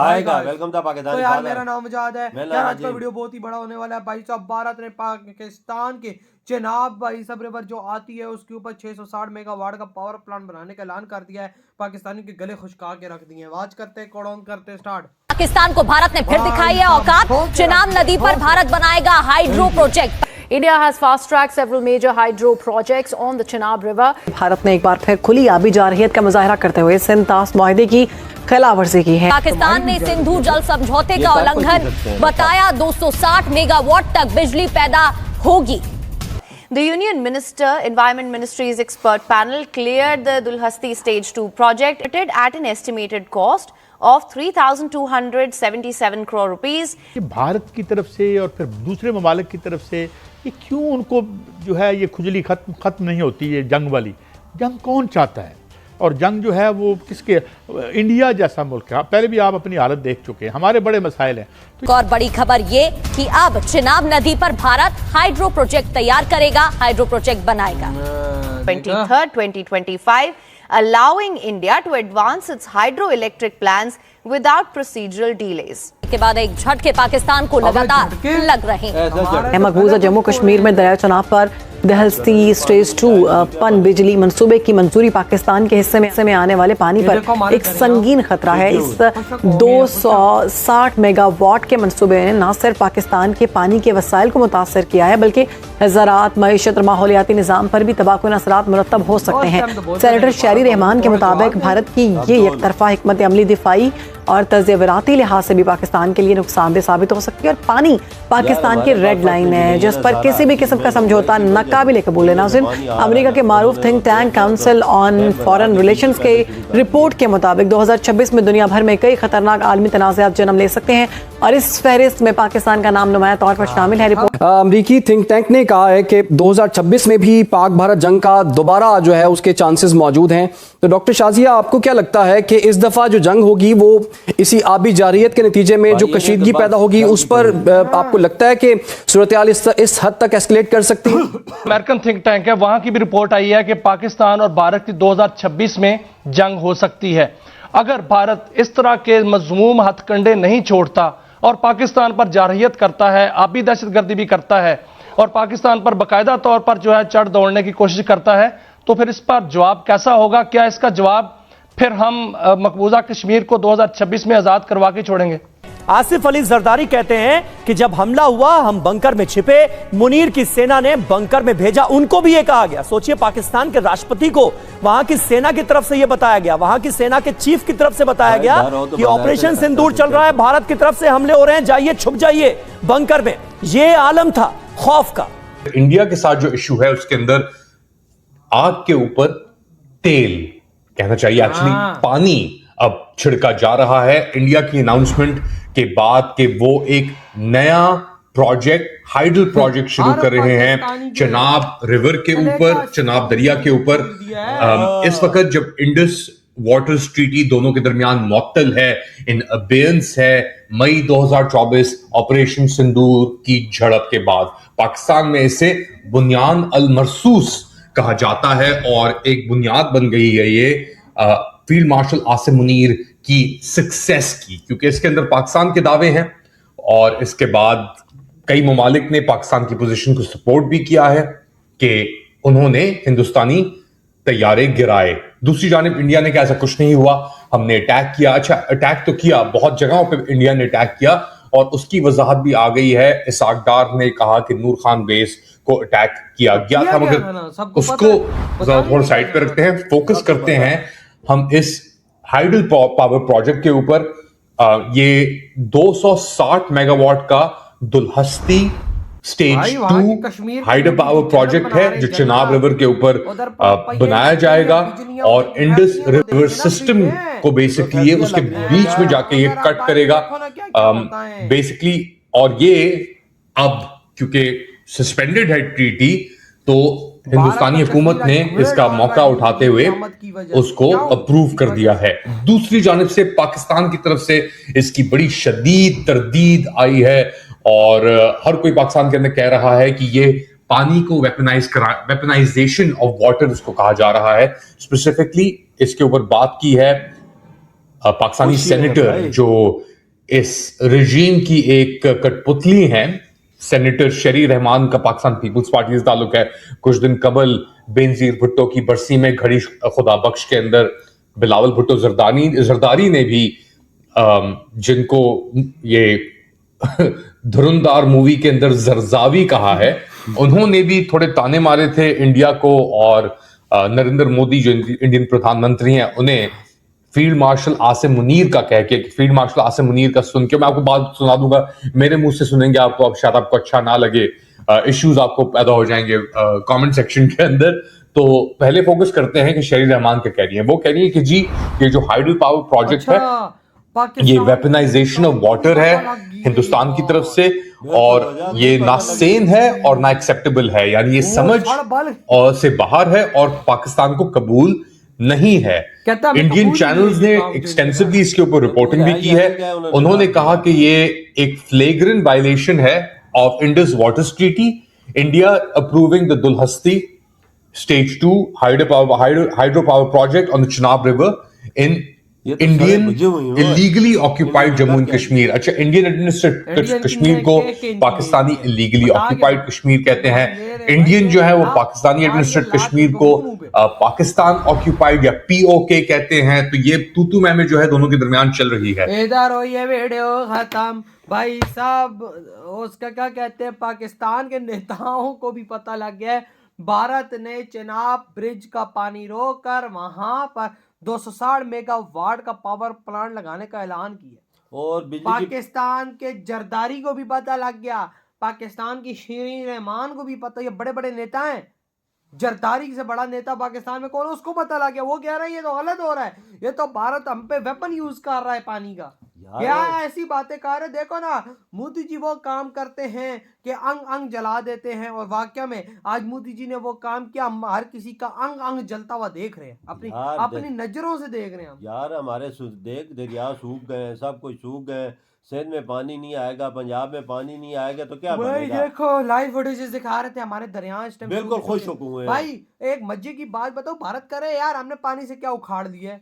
Hi guys, welcome to Pakistan. तो यार मेरा नाम मुजाद है मैं यार। आज का वीडियो बहुत ही बड़ा होने वाला है भाई साहब। भारत ने पाकिस्तान के चेनाब भाई साहब रिवर जो आती है उसके ऊपर 660 मेगावाट का पावर प्लांट बनाने का ऐलान कर दिया है। पाकिस्तानी के गले खुशका के रख दिए हैं। आज करते हैं कौन करते स्टार्ट। पाकिस्तान को भारत ने फिर दिखाई है औकात। चेनाब नदी पर भारत बनाएगा hydro project. India has fast-tracked several major hydro projects on the Chenab River. Bharat ने एक बार फिर खुली आबी जारहियत का मुजाहरा करते हुए सिंध-तास मुआहदे की खिलाफवर्जी की है। पाकिस्तान ने सिंधु जल समझौते का उल्लंघन बताया। 260 मेगावाट तक बिजली पैदा होगी। The Union Minister, Environment Ministry's expert panel cleared the Dulhasti Stage 2 project at an estimated cost of 3,277 crore rupees. Bharat की तरफ से और फिर दूसरे ममालिक की तरफ से ये क्यों उनको जो है ये खुजली खत्म नहीं होती है। जंग वाली जंग कौन चाहता है? और जंग जो है वो किसके? इंडिया जैसा मुल्क है। पहले भी आप अपनी हालत देख चुके हैं। हमारे बड़े मसाइल हैं। और बड़ी खबर ये कि अब चेनाब नदी पर भारत हाइड्रो प्रोजेक्ट तैयार करेगा, हाइड्रो प्रोजेक्ट बनाएगा। 23rd, 2025, allowing India to advance its hydroelectric plans without procedural delays. के बाद एक झटके पाकिस्तान को लगातार लग रहे हैं। मकबूजा जम्मू कश्मीर में दरिया चनाब पर दहलती स्टेज 2 पन बिजली मंसूबे की मंजूरी पाकिस्तान के हिस्से में आने वाले पानी पर एक संगीन खतरा है। इस 260 मेगावाट के मंसूबे ने न सिर्फ पाकिस्तान के पानी के वसाइल को मुतासर किया है बल्कि ज़राअत, मईशत और माहौलियाती निज़ाम पर भी तबाहकुन असरात मुरतब हो सकते हैं। सेनेटर शहरी रहमान के मुताबिक भारत की ये एक तरफा हिकमत अमली दिफाई और तज़ेवराती लिहाज से भी पाकिस्तान के लिए नुकसानदेह साबित हो सकती है। और पानी पाकिस्तान की रेड लाइन है जिस पर किसी भी किस्म का समझौता नाकाबिले कबूल है। नाज़रीन, अमेरिका के मारूफ think tank Council on Foreign Relations के रिपोर्ट के मुताबिक 2026 में दुनिया भर में कई खतरनाक आलमी तनाज़ात जन्म ले सकते हैं और इस फहरिस्त में पाकिस्तान का नाम नुमाया तौर पर शामिल है। रिपोर्ट अमरीकी थिंक टैंक ने कहा है कि 2026 में भी पाक भारत जंग का दोबारा जो है उसके चांसेस मौजूद हैं। तो डॉक्टर शाजिया, आपको क्या लगता है कि इस दफा जो जंग होगी वो इसी आबी जारियत के नतीजे में जो कशीदगी पैदा होगी उस पर आपको लगता है कि सूरत-ए-हाल इस हद तक एस्केलेट कर सकती है? अमेरिकन थिंक टैंक है, वहां की भी रिपोर्ट आई है कि पाकिस्तान और भारत की 2026 में जंग हो सकती है। अगर भारत इस तरह के मजमूम हथकंडे नहीं छोड़ता और पाकिस्तान पर जारहियत करता है, आबी दहशतगर्दी भी करता है और पाकिस्तान पर बाकायदा तौर पर जो है चढ़ दौड़ने की कोशिश करता है, तो फिर इस पर जवाब कैसा होगा? क्या इसका जवाब फिर हम मकबूजा कश्मीर को 2026 में आजाद करवा के छोड़ेंगे? आसिफ अली जरदारी कहते हैं कि जब हमला हुआ हम बंकर में छिपे, मुनीर की सेना ने बंकर में भेजा, उनको भी ये कहा गया। सोचिए, पाकिस्तान के राष्ट्रपति को वहां की सेना की तरफ से ये बताया गया, वहां की सेना के चीफ की तरफ से बताया गया कि ऑपरेशन सिंदूर चल रहा है, भारत की तरफ से हमले हो रहे हैं, जाइए छुप जाइए बंकर में। ये आलम था खौफ का। इंडिया के साथ जो इश्यू है उसके अंदर आग के ऊपर तेल कहना चाहिए, एक्चुअली पानी अब छिड़का जा रहा है। इंडिया की अनाउंसमेंट के बाद कि वो एक नया प्रोजेक्ट, हाइडल प्रोजेक्ट शुरू कर रहे हैं चेनाब रिवर के ऊपर, चेनाब दरिया के ऊपर। इस वक्त जब इंडस वाटर्स ट्रीटी दोनों के दरमियान मुअत्तल है, इन अबेयंस है, मई 2024 ऑपरेशन सिंदूर की झड़प के बाद पाकिस्तान में इसे बुनियान अल मरसूस कहा जाता है और एक बुनियाद बन गई है ये फील्ड मार्शल आसिम मुनीर की सक्सेस की, क्योंकि इसके अंदर पाकिस्तान के दावे हैं और इसके बाद कई ममालिक ने पाकिस्तान की पोजीशन को सपोर्ट भी किया है कि उन्होंने हिंदुस्तानी तैयारे गिराए। दूसरी जानिब इंडिया ने, क्या ऐसा कुछ नहीं हुआ, हमने अटैक किया। अच्छा, अटैक तो किया, बहुत जगहों पे इंडिया ने अटैक किया और उसकी वजाहत भी आ गई है। इसाक डार ने कहा कि नूर खान बेस को अटैक किया गया था, मगर उसको थोड़ा साइड पे रखते हैं, फोकस करते हैं हम इस हाइडल पावर प्रोजेक्ट के ऊपर। ये 260 मेगावाट का Dulhasti stage 2 hydel power project है जो चेनाब रिवर के ऊपर बनाया जाएगा और इंडस रिवर सिस्टम को बेसिकली उसके बीच में जाके ये कट करेगा बेसिकली। और ये अब क्योंकि सस्पेंडेड है ट्रीटी, तो हिंदुस्तानी हुकूमत ने इसका मौका उठाते हुए उसको अप्रूव कर दिया है। दूसरी जानिब से पाकिस्तान की तरफ से इसकी बड़ी शदीद तरदीद आई है और हर कोई पाकिस्तान के अंदर कह रहा है कि ये पानी को वेपनाइजेशन ऑफ वाटर इसको कहा जा रहा है। स्पेसिफिकली इसके ऊपर बात की है पाकिस्तानी सेनेटर जो इस रजीम की एक कठपुतली हैं। सेनेटर शरी रहमान का पाकिस्तान पीपल्स पार्टी से ताल्लुक है। कुछ दिन कबल बेनजीर भुट्टो की बरसी में घड़ी खुदा बख्श के अंदर बिलावल भुट्टो जरदारी ने भी जिनको ये धुरंधार मूवी के अंदर जरजावी कहा है, उन्होंने भी थोड़े ताने मारे थे इंडिया को, और नरेंद्र मोदी जो इंडियन प्रधानमंत्री हैं उन्हें फील्ड मार्शल आसिम मुनीर का कह के, फील्ड मार्शल आसिम मुनीर का सुन के, मैं आपको बात सुना दूंगा, मेरे मुंह से सुनेंगे आपको, अब शायद आपको अच्छा ना लगे, इश्यूज आपको पैदा हो जाएंगे कमेंट सेक्शन के अंदर। तो पहले फोकस करते हैं कि शरी रहमान क्या कह रही है। वो कह रही है कि जी ये जो हाइडल पावर प्रोजेक्ट है ये वेपनाइजेशन ऑफ वाटर है हिंदुस्तान की तरफ से, और ये ना सेन है और ना एक्सेप्टेबल है, यानी ये समझ और से बाहर है और पाकिस्तान को कबूल नहीं है। इंडियन चैनल्स ने एक्सटेंसिवली इसके ऊपर रिपोर्टिंग भी की है। उन्होंने कहा कि ये एक फ्लेग्रेंट वायलेशन है of Indus waters treaty, India approving the Dulhasti stage 2 hydro power project on the Chenab river in Indian illegally occupied Jammu and Kashmir. अच्छा, इंडियन एडमिनिस्ट्रेटेड कश्मीर को पाकिस्तानी इलीगली ऑक्यूपाइड कश्मीर कहते हैं। इंडियन जो है वो पाकिस्तानी एडमिनिस्ट्रेटेड कश्मीर को पाकिस्तान ऑक्यूपाइड या पीओके कहते हैं। तो ये तू मैं जो है दोनों के दरमियान चल रही है। इधर हो ये वीडियो खत्म भाई साहब। उसका क्या कहते हैं, पाकिस्तान के नेताओं को भी पता लग गया है, भारत ने चिनाब ब्रिज का पानी रोककर वहां पर 260 मेगावाट का पावर प्लांट लगाने का ऐलान किया। और पाकिस्तान के जरदारी को भी पता लग गया, पाकिस्तान की शरी रहमान को भी पता, ये बड़े बड़े नेता हैं। जरदारी से बड़ा नेता पाकिस्तान में कौन है उसको पता लग गया। वो कह रहा है ये तो गलत हो रहा है, ये तो भारत हम पे वेपन यूज कर रहा है पानी का। क्या ऐसी बातें कर रहे, देखो ना मोदी जी वो काम करते हैं कि अंग अंग जला देते हैं, और वाकया में आज मोदी जी ने वो काम किया, हम हर किसी का अंग अंग जलता हुआ देख रहे हैं, अपनी नजरों से देख रहे हैं हम। यार हमारे देख दरिया सूख गए, सब कुछ सूख गए, सिंध में पानी नहीं आएगा, पंजाब में पानी नहीं आएगा तो क्या बनेगा? देखो लाइव फुटेज दिखा रहे थे हमारे दरिया इस टाइम बिल्कुल खुश हुए भाई। एक मजे की बात बताओ, भारत करे यार हमने पानी से क्या उखाड़ लिया है,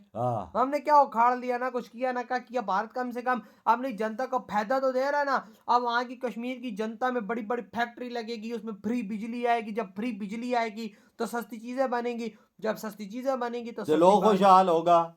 हमने क्या उखाड़ लिया, ना कुछ किया ना क्या किया। भारत कम से कम अपनी जनता को फायदा तो दे रहा है ना। अब वहाँ की कश्मीर की जनता में बड़ी बड़ी फैक्ट्री लगेगी, उसमें फ्री बिजली आएगी, जब फ्री बिजली आएगी तो सस्ती चीजें बनेंगी, जब सस्ती चीजें बनेंगी तो लोग खुशहाल होगा।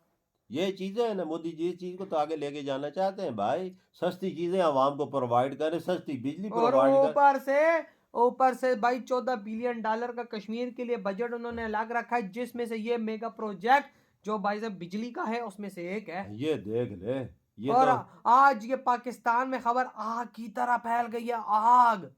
ये चीजें है ना, मोदी जी इस चीज को तो आगे लेके जाना चाहते हैं भाई, सस्ती चीजें आवाम को प्रोवाइड करें, सस्ती बिजली प्रोवाइड करें। ऊपर से भाई $14 बिलियन का कश्मीर के लिए बजट उन्होंने अलग रखा है, जिसमें से ये मेगा प्रोजेक्ट जो भाई साहब बिजली का है उसमें से एक है। ये देख ले ये और तो... आज ये पाकिस्तान में खबर आग की तरह फैल गई है, आग।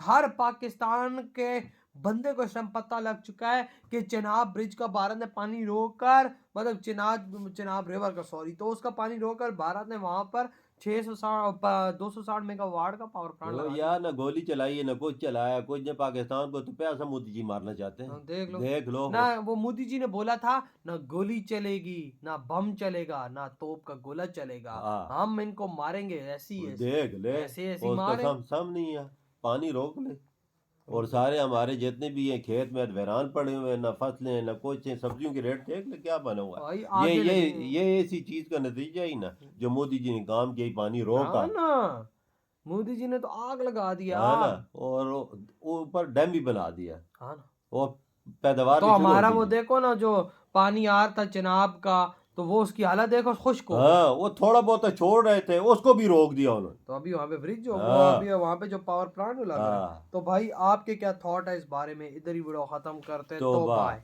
हर पाकिस्तान के बंदे को इस टाइम पता लग चुका है कि चिनाब ब्रिज का भारत ने पानी रोककर, मतलब चिनाब रिवर का तो उसका पानी रोककर भारत ने वहां पर 260 मेगावाट का पावर प्लांट लगाया। यार ना गोली चलाई है ना कुछ चलाया, कुछ ने पाकिस्तान को तो पैसा मोदी जी मारना चाहते हैं। देख लो ना, वो मोदी जी ने बोला था ना गोली चलेगी, ना बम चलेगा, ना तोप का गोला चलेगा, हम इनको मारेंगे। ऐसी देख ले ऐसी सम नहीं है, पानी रोक ले। और सारे हमारे जितने भी हैं खेत में वीरान पड़े हुए हैं, ना फसलें ना कुछ, सब्जियों के रेट देख ले क्या बना हुआ है। ये ऐसी चीज का नतीजा ही ना जो मोदी जी ने काम किया, पानी रोका ना। मोदी जी ने तो आग लगा दिया ना, और ऊपर डैम भी बना दिया और पैदावार तो हमारा वो देखो ना जो पानी आ रहा था चिनाब का, तो वो उसकी हालत देखो, खुश्क हो। वो थोड़ा बहुत छोड़ रहे थे, उसको भी रोक दिया उन्होंने। तो अभी वहाँ पे ब्रिज जो अभी वहाँ पे जो पावर प्लांट लगा। तो भाई आपके क्या थॉट है इस बारे में? इधर ही वीडियो खत्म करते हैं, तो बाय।